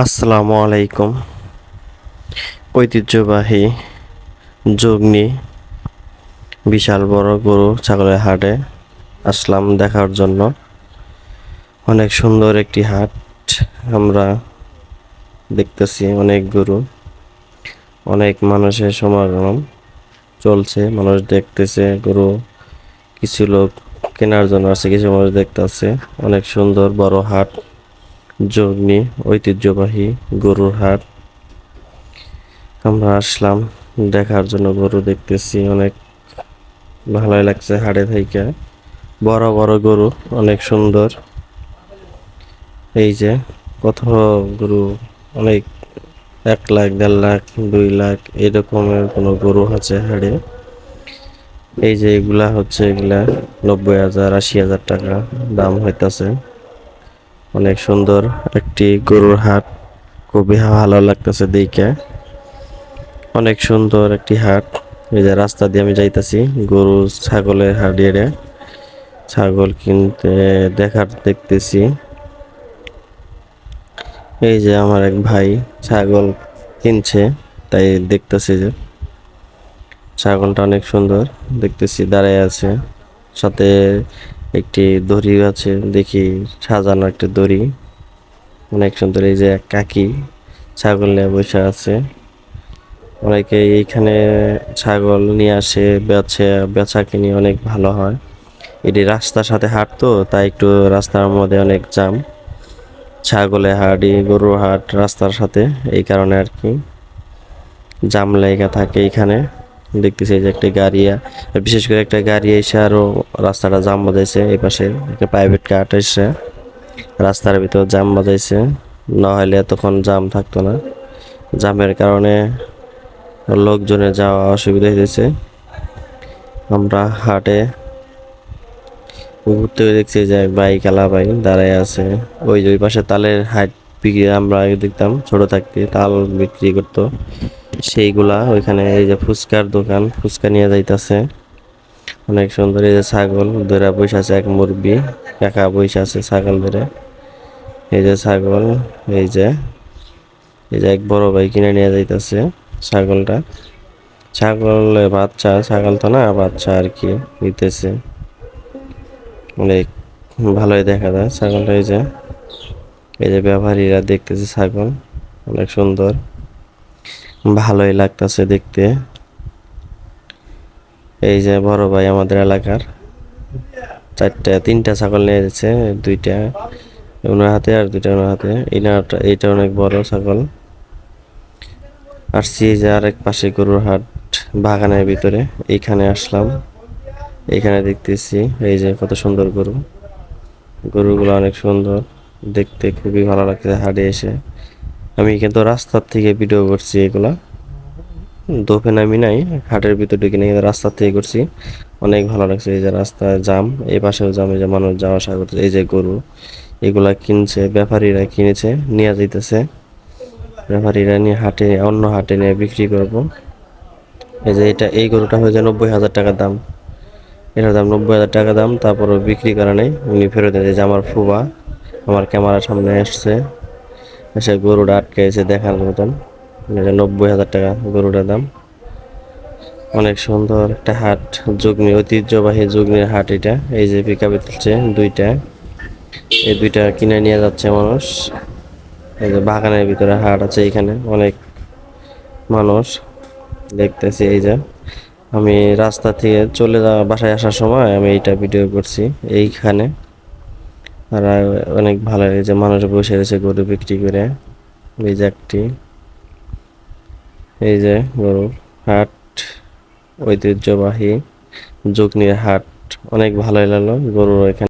আসসালামু আলাইকুম। ঐতিহ্যবাহী যুগনি বিশাল বড় গরু ছাগলের হাটে আসলাম দেখার জন্য। অনেক সুন্দর একটি হাট আমরা দেখতেছি। অনেক গরু, অনেক মানুষের সমাগম চলছে। মানুষ দেখতেছে গরু, কিছু লোক কেনার জন্য আছে, কিছু মানুষ দেখতেছে। অনেক সুন্দর বড় হাট, যুগনি ঐতিহ্যবাহী গরুর হাট। আমরা আসলাম দেখার জন্য, গরু দেখতেছি। অনেক ভালোই লাগছে হাটে থেকে। বড় বড় গরু, অনেক সুন্দর। এই যে কত গরু, অনেক 1 লাখ, 1.5 লাখ, 2 লাখ এরকমের কোনো গরু আছে হাটে। এই যে এগুলা হচ্ছে, এগুলা 90,000, 80,000 টাকা দাম হইতাছে। অনেক সুন্দর একটি গরুর হাট, খুবই ভালো লাগতেছে দেখে। অনেক সুন্দর একটি হাট। এই যে রাস্তা দিয়ে আমি যাইতাছি, গরু ছাগলের হাট, ছাগল কিনতে দেখতেছি। এই যে আমার এক ভাই ছাগল কিনছে, তাই দেখতেছি যে ছাগলটা অনেক সুন্দর দেখতেছি, দাঁড়ায় আছে। সাথে একটি দড়ি আছে, দেখি সাজানো একটা দড়ি, অনেক সুন্দর। এই যে এক কাকি ছাগল নিয়ে বসে আছে। অনেকে এইখানে ছাগল নিয়ে আসে, বেচা কিনি অনেক ভালো হয়। এটি রাস্তার সাথে হাট তো, তাই একটু রাস্তার মধ্যে অনেক জ্যাম। ছাগলের হাট, গরুর হাট রাস্তার সাথে, এই কারণে আর কি জাম লেগে থাকে। এখানে দেখতেছি যে একটা গাড়ি, বিশেষ করে একটা গাড়ি এসে আরো রাস্তাটা জাম বাজাইছে। এই পাশে একটা প্রাইভেট কার এসে রাস্তার ভিতর জাম বাজাইছে, না হলে তখন জাম থাকতো না। জামের কারণে লোকজনের যাওয়া অসুবিধা হয়েছে। আমরা হাটে ঘুরতে দেখছি যে বাইক আলা ভাই দাঁড়ায় আছে। ওই যে ওই পাশে তালের হাট বিক্রি, আমরা আগে দেখতাম ছোট থাকতে তাল বিক্রি করতো সেইগুলা ওইখানে। এই যে ফুচকার দোকান, ফুচকা নিয়ে যাইতাছে। অনেক সুন্দর। এই যে ছাগল ধরে বসে আছে, এক মুরব্বি কাকা বসে আছে ছাগল ধরে। এই যে ছাগল, এই যে এই যে এক বড় ভাই কিনে নিয়ে যাইতাছে ছাগলটা। ছাগল বাচ্চা, ছাগল তো না, বাচ্চা আর কি দিতেছে। অনেক ভালোই দেখা যায় ছাগলটা। এই যে ব্যাপারীরা দেখতেছে ছাগল, অনেক সুন্দর, ভালোই লাগতেছে দেখতে। এই যে বড় ভাই আমাদের এলাকার 3টা ছাগল নিয়ে যাচ্ছে, 2টা ওনার হাতে আর 2টা ওনার হাতে। এইটা অনেক বড় ছাগল। আসছি যে আরেক পাশে গরুর হাট বাগানের ভিতরে, এইখানে আসলাম। এইখানে দেখতেছি এই যে কত সুন্দর গরু, গরুগুলো অনেক সুন্দর দেখতে, খুবই ভালো লাগছে হাটে এসে। আমি কিন্তু রাস্তার থেকে ভিডিও করছি, এগুলা দোপে নামি নাই, হাটের ভিতর ঢুকে নিয়ে রাস্তার থেকে করছি। অনেক ভালো লাগছে। এই যে রাস্তায় জাম, এই পাশেও জাম, এই যে মানুষ যাওয়া আসা করছে। এই যে গরু এগুলা কিনছে, ব্যাপারীরা কিনেছে নিয়ে যাইতেছে। ব্যাপারীরা নিয়ে হাটে, অন্য হাটে নিয়ে বিক্রি করবো। এই যে এই গরুটা হয়ে যায় 90,000 টাকা দাম। এটার দাম 90,000 টাকা দাম, তারপরও বিক্রি করে নেই, উনি ফেরত দেয়। যে আমার ফুবা আমার ক্যামেরার সামনে এসছে, এসে গরুটা আটকে এসে দেখার মতন। 90,000 টাকা গরুটার দাম। অনেক সুন্দর একটা হাট, যুগনি ঐতিহ্যবাহী যুগনির হাট এটা। এই যে পিকআপে তুলছে 2টা, এই 2টা কিনে নিয়ে যাচ্ছে মানুষ। এই যে বাগানের ভিতরে হাট আছে, এখানে অনেক মানুষ দেখতেছি। এই যে আমি রাস্তা থেকে চলে যাওয়া, বাসায় আসার সময় আমি এইটা ভিডিও করছি এইখানে। আর অনেক ভালো, এই যে মানুষ বসে রয়েছে গরু বিক্রি করে। এই যে এই যে গরু হাট, ঐতিহ্যবাহী যুগনির হাট, অনেক ভালোই লাগলো গরুর এখানে।